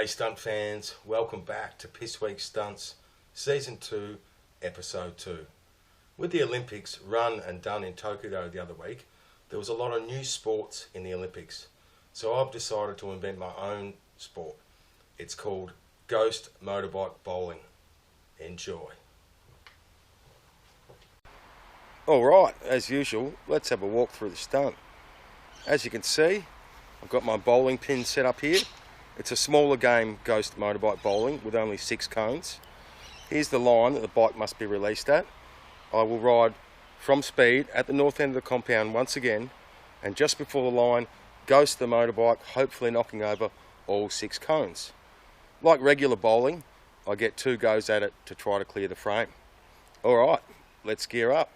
Hey stunt fans, welcome back to Piss Week Stunts, Season 2, Episode 2. With the Olympics run and done in Tokyo the other week, there was a lot of new sports in the Olympics. So I've decided to invent my own sport. It's called Ghost Motorbike Bowling. Enjoy. Alright, as usual, let's have a walk through the stunt. As you can see, I've got my bowling pin set up here. It's a smaller game, Ghost Motorbike Bowling, with only 6 cones. Here's the line that the bike must be released at. I will ride from speed at the north end of the compound once again, and just before the line, ghost the motorbike, hopefully knocking over all 6 cones. Like regular bowling, I get 2 goes at it to try to clear the frame. Alright, let's gear up.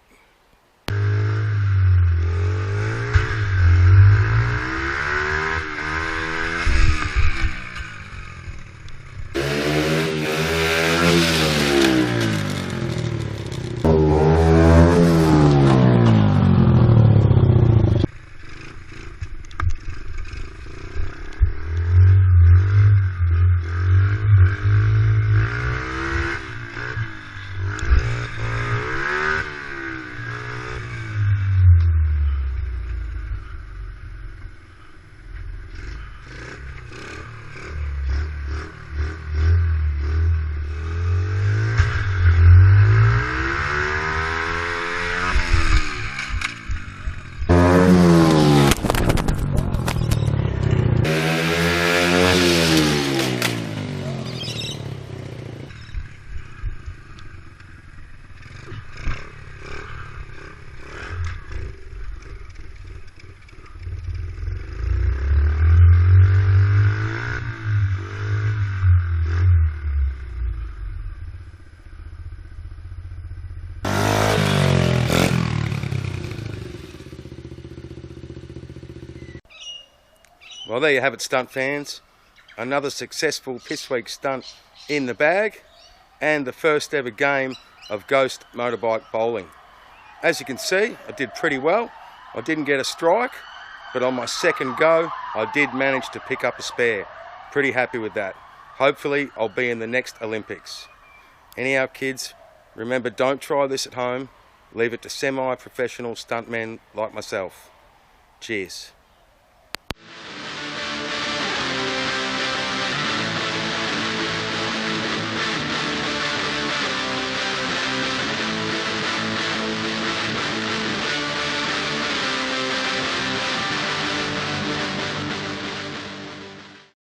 Well, there you have it, stunt fans. Another successful Piss Week stunt in the bag, and the first ever game of Ghost Motorbike Bowling. As you can see, I did pretty well. I didn't get a strike, but on my second go, I did manage to pick up a spare. Pretty happy with that. Hopefully, I'll be in the next Olympics. Anyhow, kids, remember, don't try this at home. Leave it to semi-professional stuntmen like myself. Cheers.